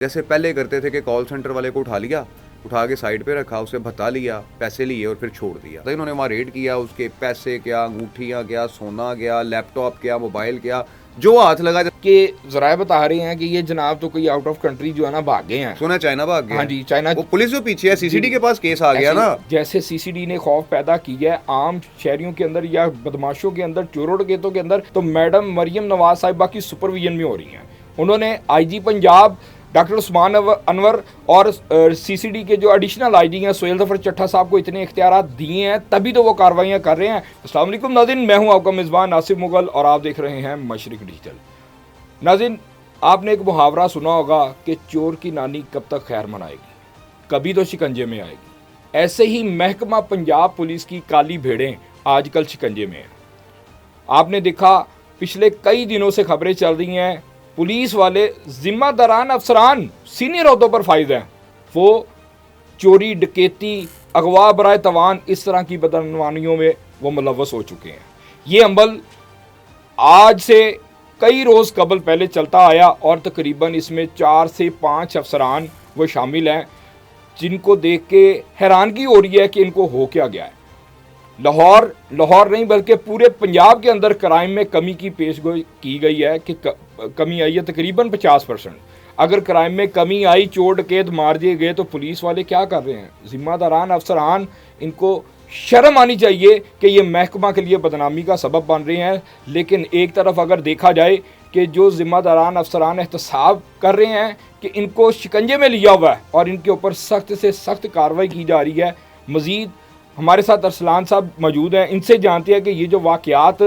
जैसे पहले करते थे कि कॉल सेंटर वाले को उठा लिया, उठा के साइड पे रखा, उसे भत्ता लिया, पैसे लिए और फिर छोड़ दिया। तो इन्होंने वहाँ रेड किया, उसके पैसे क्या, अंगूठियाँ क्या, सोना क्या, लैपटॉप क्या, मोबाइल क्या, जो हाथ लगा कि जराए बता रहे हैं कि ये जनाब तो कोई आउट ऑफ कंट्री जो है ना भागे हैं। सुना चाइना भाग गया। हाँ जी, चाइना। वो पुलिस जो पीछे है, सीसीडी के पास केस आ गया ना। जैसे सीसीडी ने खौफ पैदा किया है आम शहरियों के अंदर या बदमाशों के अंदर, चोरों डकैतों के अंदर, तो मैडम मरियम नवाज साहिबा की सुपरविजन में हो रही हैं। उन्होंने आईजी पंजाब डॉक्टर उस्मान अनवर और सीसीडी के जो एडिशनल आईजी हैं सुहेल जफर चट्टा साहब को इतने इख्तियारात दिए हैं, तभी तो वो कार्रवाइयाँ कर रहे हैं। अस्सलाम वालेकुम नाज़रीन, मैं हूं आपका मेज़बान नासिर मुगल और आप देख रहे हैं मशरिक डिजिटल। नाज़रीन, आपने एक मुहावरा सुना होगा कि चोर की नानी कब तक खैर मनाएगी, कभी तो शिकंजे में आएगी। ऐसे ही महकमा पंजाब पुलिस की काली भेड़ें आजकल शिकंजे में हैं। आपने देखा पिछले कई दिनों से खबरें चल रही हैं, पुलिस वाले जिम्मेदारान अफसरान सीनियर अहदों पर फाइज हैं, वो चोरी डकैती अगवा बराए तवान इस तरह की बदनवानियों में वो मुलव्वस हो चुके हैं। ये अमल आज से कई रोज़ कबल पहले चलता आया और तकरीबन इसमें 4 से 5 अफसरान वो शामिल हैं, जिनको देख के हैरानगी हो रही है कि इनको हो क्या गया है। लाहौर नहीं बल्कि पूरे पंजाब के अंदर क्राइम में कमी की पेशगोई की गई है कि कमी आई है तकरीबन 50%। अगर क्राइम में कमी आई, चोर डकैत मार दिए गए, तो पुलिस वाले क्या कर रहे हैं? जिम्मेदारान अफसरान, इनको शर्म आनी चाहिए कि ये महकमा के लिए बदनामी का सबब बन रहे हैं। लेकिन एक तरफ अगर देखा जाए कि जो जिम्मेदारान अफसरान एहतसाब कर रहे हैं कि इनको शिकंजे में लिया हुआ है और इनके ऊपर सख्त से सख्त कार्रवाई की जा रही है। मज़ीद हमारे साथ अरसलान साहब मौजूद हैं, इनसे जानते हैं कि ये जो वाक़यात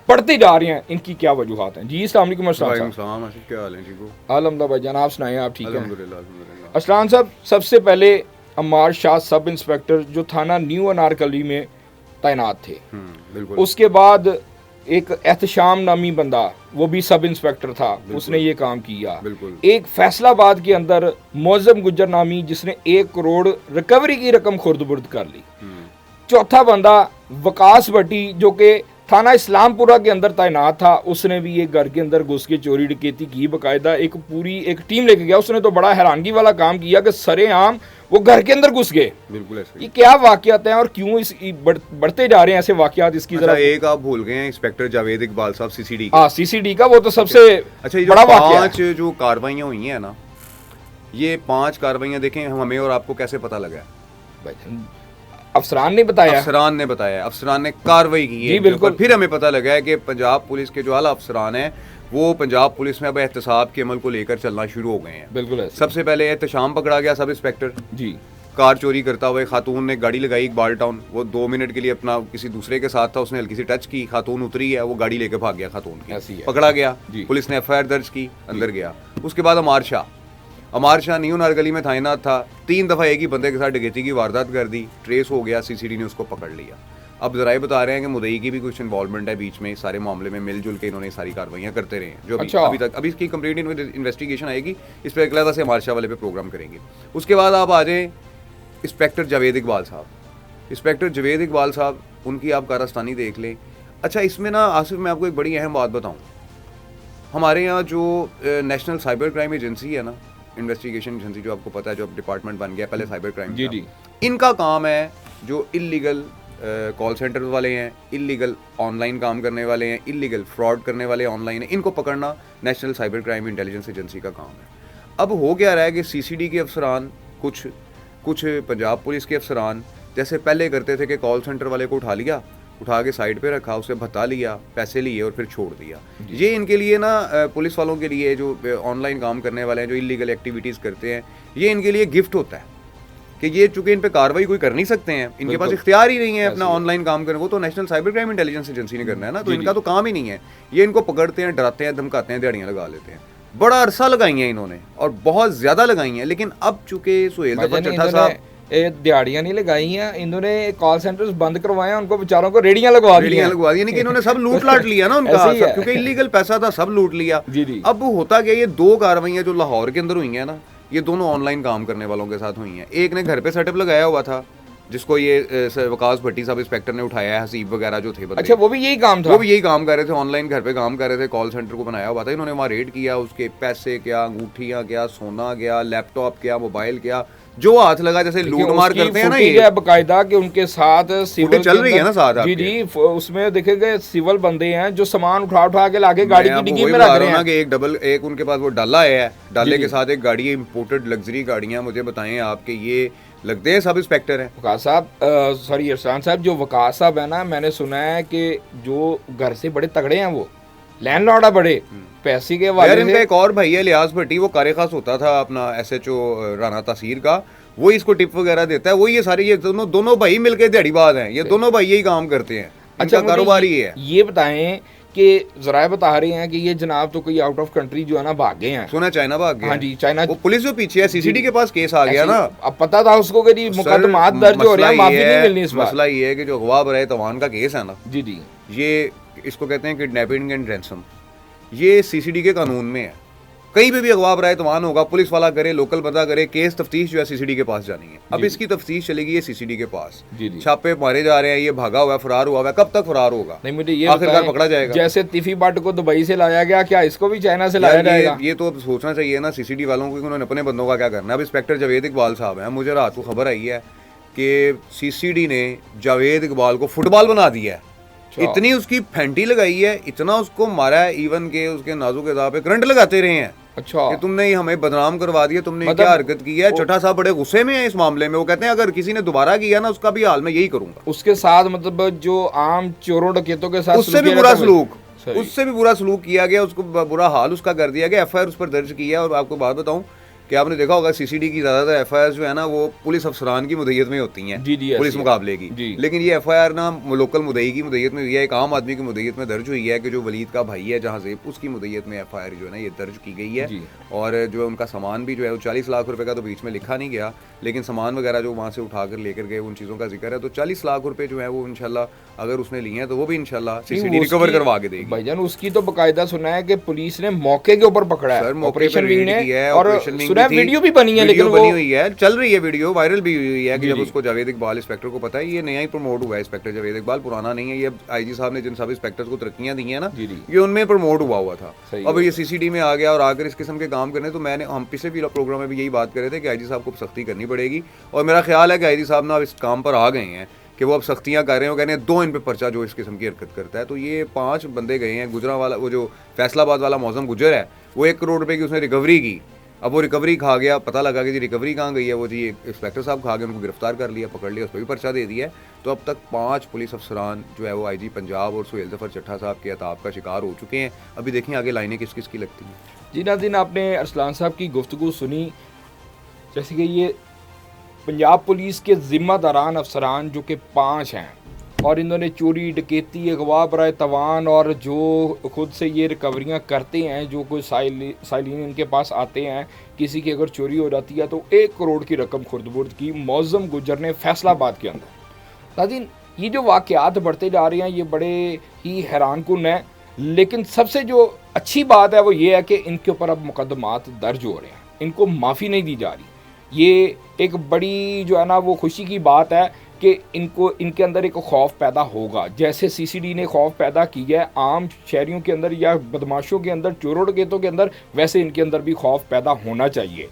पढ़ते जा रहे हैं इनकी क्या वजूहात हैं। जी अस्सलाम वालेकुम अरसलान साहब। क्या हाल है? ठीक हो? अल्हम्दुलिल्लाह भाईजान, आप सुनाएं, आप ठीक हैं? अल्हम्दुलिल्लाह। अरसलान साहब, सबसे पहले अम्मार शाह सब इंस्पेक्टर जो थाना न्यू अनारकली में तैनात थे, बिल्कुल। उसके बाद एक एहतशाम नामी बंदा, वो भी सब इंस्पेक्टर था, उसने ये काम किया। बिल्कुल। एक फैसलाबाद के अंदर मौजम गुज्जर नामी, जिसने 1 करोड़ रिकवरी की रकम खुर्द-बुर्द कर ली। चौथा बंदा वकास भट्टी जो कि थाना इस्लामपुरा के अंदर तैनात था, उसने भी एक घर के अंदर घुस के चोरी डकैती की, बाकायदा एक पूरी एक टीम लेके गया। उसने तो बड़ा हैरानगी वाला काम किया कि सरेआम वो घर के अंदर घुस गए। बिल्कुल ऐसे। ये क्या वाकयात हैं और क्यों इस बढ़ते जा रहे हैं ऐसे वाकयात? इसकी जरा एक आप भूल गए हैं, इंस्पेक्टर जावेद इकबाल साहब सीसीडी। हाँ, सीसीडी का वो तो सबसे अच्छा, ये बड़ा वाकया 5 जो कार्रवाइयाँ हुई हैं ना, ये 5 कार्रवाइयाँ देखें हमें और आपको कैसे पता लगा? अफसरान ने बताया, अफसरान ने कार्रवाई की है। बिल्कुल। फिर हमें पता लगा है कि पंजाब पुलिस के जो आला अफसरान हैं वो पंजाब पुलिस में अब एहतसाब के अमल को लेकर चलना शुरू हो गए हैं। बिल्कुल। सबसे पहले एहतशाम पकड़ा गया, सब इंस्पेक्टर जी। कार चोरी करता हुआ खातून ने गाड़ी लगाई इकबाल टाउन, वो 2 मिनट के लिए अपना किसी दूसरे के साथ था, उसने हल्की सी टच की, खातून उतरी है, वो गाड़ी लेके भाग गया, खातून की पकड़ा गया, पुलिस ने FIR दर्ज की, अंदर गया। उसके बाद अमार शाह न्यू नारगली में तैनात था, 3 दफ़ा एक ही बंदे के साथ डकैती की वारदात कर दी, ट्रेस हो गया, सीसीडी ने उसको पकड़ लिया। अब जराए बता रहे हैं कि मुदई की भी कुछ इन्वॉल्वमेंट है बीच में, इस सारे मामले में मिलजुल के इन्होंने सारी कार्रवाइयाँ करते रहे हैं। जो अभी इसकी कंप्लीट इन्वेस्टिगेशन आएगी, इस पर अगला से अमार शाह वाले पे प्रोग्राम करेंगे। उसके बाद आप आ जाए इंस्पेक्टर जावेद इकबाल साहब, उनकी आप कारस्तानी देख लें। अच्छा, इसमें ना आसिफ, मैं आपको एक बड़ी अहम बात बताऊँ, हमारे यहाँ जो नेशनल साइबर क्राइम एजेंसी है ना, इन्वेस्टिगेशन एजेंसी, जो आपको पता है, जो अब डिपार्टमेंट बन गया, पहले साइबर क्राइम जी, इनका काम है जो इलीगल कॉल सेंटर वाले हैं, इलीगल ऑनलाइन काम करने वाले हैं, इलीगल फ्रॉड करने वाले ऑनलाइन हैं, इनको पकड़ना national cyber crime intelligence agency का काम है। अब हो क्या रहा है कि सीसीडी के अफसरान, कुछ पंजाब पुलिस के अफसरान, जैसे पहले करते थे कि कॉल सेंटर वाले को उठा लिया, उठा के साइड पे रखा, उसे भत्ता लिया, पैसे लिए और फिर छोड़ दिया। ये इनके लिए ना, पुलिस वालों के लिए जो ऑनलाइन काम करने वाले हैं, जो इलीगल एक्टिविटीज़ करते हैं, ये इनके लिए गिफ्ट होता है कि ये चूंकि इन पे कार्रवाई कोई कर नहीं सकते हैं, इनके पास इख्तियार ही नहीं है अपना ऑनलाइन काम करने, वो तो national cyber crime intelligence agency ने करना है ना, तो इनका तो काम ही नहीं है। ये इनको पकड़ते हैं, डराते हैं, धमकाते हैं, दिहाड़ियाँ लगा लेते हैं। बड़ा अरसा लगाई हैं इन्होंने और बहुत ज़्यादा लगाई हैं, लेकिन अब चूंकि सुहेल जफर चट्टा साहब दिहाड़ियाँ नहीं लगाई हैं, इन्होंने कॉल सेंटर्स बंद करवाए हैं, उनको बेचारों को रेडियां लगवा दी, यानी कि इन्होंने सब लूट लाट लिया ना उनका, क्योंकि इलीगल पैसा था, सब लूट लिया। अब होता क्या, ये 2 कार्रवाइयाँ जो लाहौर के अंदर हुई हैं ना, ये दोनों ऑनलाइन काम करने वालों के साथ हुई हैं। एक ने घर पे सेटअप लगाया हुआ था, जिसको ये वकास भट्टी सब इंस्पेक्टर ने उठाया है, हसीब वगैरह जो थे बंदे। अच्छा, वो भी यही काम था? वो भी यही काम कर रहे थे, ऑनलाइन घर पे काम कर रहे थे, कॉल सेंटर को बनाया हुआ था। इन्होंने वहाँ रेड किया, उसके पैसे क्या, अंगूठियाँ क्या, सोना क्या, लैपटॉप क्या, मोबाइल क्या, जो हाथ लगा, जैसे लूट मार करते हैं ना ये बकायदा कि उनके साथ सिविल चल रही है ना साथ जी जी, उसमें देखेंगे सिविल बंदे हैं जो सामान उठा उठा के लाके गाड़ी की डिग्गी में रख रहे हैं कि एक उनके पास वो डाला है, डाले के साथ एक गाड़ी है, इंपोर्टेड लग्जरी गाड़ियां। मुझे बताएं आपके ये लगते हैं सब इंस्पेक्टर हैं? वकास साहब, सॉरी इरफान साहब, जो वकास साहब है ना, मैंने सुना है कि जो घर से बड़े तगड़े हैं, वो लैंडलॉर्ड है बड़े पैसे के वाले। इनका एक और भाई है लियाज भट्टी, वो कार खास होता था अपना SHO राना तहसीर का, वो इसको टिप वगैरह देता है। वो ये सारे ये दोनों भाई मिलके दिहाड़ीबाज हैं, ये दोनों भाई यही काम करते हैं। अच्छा, कारोबार ही है। ये बताएं कि जराए बता रहे हैं कि ये जनाब तो कोई आउट ऑफ कंट्री जो है ना भाग गए हैं। सुना चाइना भाग गए? हाँ जी, चाइना। वो पुलिस जो पीछे है, CCD के पास केस आ गया ना। अब पता था उसको कि मुकदमा दर्ज हो रहे हैं, माफी नहीं मिलनी इस बार। मसला ये है कि जो अगवा बराए तवान का केस है ना, जी जी, ये इसको कहते हैं किडनैपिंग एंड रैंसम। ये CCD के कानून में है। कहीं पे भी अगवा बराए तवान होगा, पुलिस वाला करे, लोकल बंदा करे, केस तफ्तीश जो है CCD के पास जानी है। अब इसकी तफ्तीश चलेगी ये CCD के पास, छापे मारे जा रहे हैं, ये भागा हुआ है, फरार हुआ है। कब तक फरार होगा? नहीं, मुझे ये आखिरकार पकड़ा जाएगा। जैसे तिफी भट्ट को दुबई से लाया गया, क्या इसको भी चाइना से लाया जाएगा? ये तो अब सोचना चाहिए ना CCD वालों को कि उन्होंने अपने बंदों का क्या करना है। अब इंस्पेक्टर जावेद इकबाल साहब हैं, मुझे रात को खबर आई है कि CCD ने जावेद इकबाल को फुटबॉल बना दिया है। इतनी उसकी फेंटी लगाई है, इतना उसको मारा है, इवन के उसके नाजुक अज़ा पे करंट लगाते रहे हैं। अच्छा, कि तुमने हमें बदनाम करवा दिया, तुमने क्या हरकत की है। चट्टा साहब बड़े गुस्से में है इस मामले में। वो कहते हैं अगर किसी ने दोबारा किया ना, उसका भी हाल मैं यही करूंगा। उसके साथ मतलब जो आम चोरों डकैतों के साथ उससे भी बुरा सलूक किया गया, उसको बुरा हाल उसका कर दिया गया। FIR उस पर दर्ज किया। और आपको बात बताऊं कि आपने देखा होगा CCD की ज़्यादातर FIR जो है ना, वो पुलिस अफसरान की मुदैयत में होती हैं, पुलिस मुकाबले की। लेकिन ये FIR ना लोकल मुदई की मुदैयत में हुई है, एक आम आदमी की मुदैयत में दर्ज हुई है कि जो वलीद का भाई है जहाँ से, उसकी मुदैयत में FIR जो है ना ये दर्ज की गई है। और जो है उनका सामान भी जो है वो 40 लाख रुपए का तो बीच में लिखा नहीं गया, लेकिन सामान वगैरह जो वहाँ से उठा कर लेकर गए उन चीज़ों का जिक्र है। तो 40 लाख रुपए जो है वो इंशाल्लाह अगर उसने लिए हैं तो वो भी इंशाल्लाह CCD रिकवर करवा के देगी। भाईजान उसकी तो बकायदा सुना है कि पुलिस ने मौके के ऊपर पकड़ा है, ऑपरेशन विंग ने, और सुना है वीडियो भी बनी है, लेकिन बनी हुई है, चल रही है वीडियो, वायरल भी हुई है कि जब उसको जावेद इकबाल इंस्पेक्टर को पता है, ये नया ही प्रमोट हुआ है इंस्पेक्टर जावेद इकबाल, पुराना नहीं है ये। IG साहब ने जिन सब इंस्पेक्टर्स को तरक्कियां दी हैं ना, ये उनमें प्रमोट हुआ था। अब ये CCD में आ गया और आकर इस किस्म के काम करने, तो हम पिछले भी प्रोग्राम में भी यही बात कर रहे थे कि IG साहब को सख्ती करनी पड़ेगी। और मेरा ख्याल है कि IG साहब ना इस काम पर आ गए हैं कि वो अब सख्तियां कर रहे हैं। वो कहने 2 इन पे पर्चा जो इस किस्म की हरकत करता है। तो ये 5 बंदे गए हैं। गुजरांवाला, वो जो फैसलाबाद वाला मौजम गुजर है, वो 1 करोड़ रुपए की उसने रिकवरी की। अब वो रिकवरी खा गया, पता लगा कि जी रिकवरी कहाँ गई है, वो जी इंस्पेक्टर साहब खा गए, उनको गिरफ्तार कर लिया, पकड़ लिया, उस पर भी पर्चा दे दिया है। तो अब तक 5 पुलिस अफसरान जो है वो IG पंजाब और सुहेल जफर चट्टा साहब के अताब का शिकार हो चुके हैं। अभी देखें आगे लाइनें किस किस की लगती हैं। जी नाज़रीन, आपने अरसलान साहब की गुफ्तगू सुनी, जैसे कि ये पंजाब पुलिस के जिम्मेदारान अफसरान जो कि 5 हैं, और इन्होंने चोरी, डकैती, अगवा बराए तवान और जो खुद से ये रिकवरियां करते हैं, जो कोई साइलिन इनके पास आते हैं, किसी की अगर चोरी हो जाती है तो 1 करोड़ की रकम खुर्द-बुर्द की मौज़म गुजर ने फैसलाबाद के अंदर। नाज़रीन, ये जो वाक़यात बढ़ते जा रहे हैं ये बड़े ही हैरानकुन है, लेकिन सबसे जो अच्छी बात है वो ये है कि इनके ऊपर अब मुकदमात दर्ज हो रहे हैं, इनको माफ़ी नहीं दी जा रही। ये एक बड़ी जो है ना वो खुशी की बात है कि इनके अंदर एक खौफ पैदा होगा। जैसे CCD ने खौफ पैदा किया है आम शहरियों के अंदर या बदमाशों के अंदर, चोरों डकैतों के अंदर, वैसे इनके अंदर भी खौफ पैदा होना चाहिए।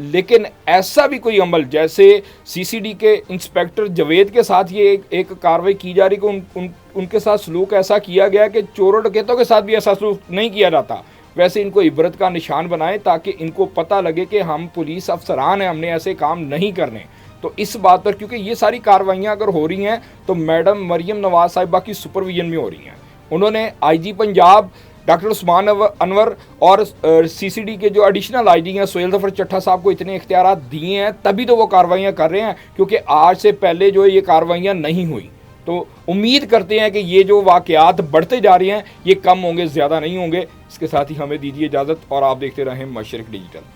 लेकिन ऐसा भी कोई अमल, जैसे CCD के इंस्पेक्टर जावेद के साथ ये एक कार्रवाई की जा रही कि उनके साथ सलूक ऐसा किया गया कि चोरों डकैतों के साथ भी ऐसा सलूक नहीं किया जाता, वैसे इनको इबरत का निशान बनाएं ताकि इनको पता लगे कि हम पुलिस अफसरान हैं, हमने ऐसे काम नहीं करने। तो इस बात पर, क्योंकि ये सारी कार्रवाइयाँ अगर हो रही हैं तो मैडम मरियम नवाज साहिबा की सुपरविजन में हो रही हैं। उन्होंने IG पंजाब डॉक्टर उस्मान अनवर और CCD के जो एडिशनल IG हैं सुहेल जफर चट्टा साहब को इतने इख्तियारात दिए हैं, तभी तो वो कार्रवाइयाँ कर रहे हैं, क्योंकि आज से पहले जो ये कार्रवाइयाँ नहीं हुई। तो उम्मीद करते हैं कि ये जो वाक़यात बढ़ते जा रहे हैं ये कम होंगे, ज़्यादा नहीं होंगे। इसके साथ ही हमें दीजिए इजाज़त और आप देखते रहें मशरिक़ डिजिटल।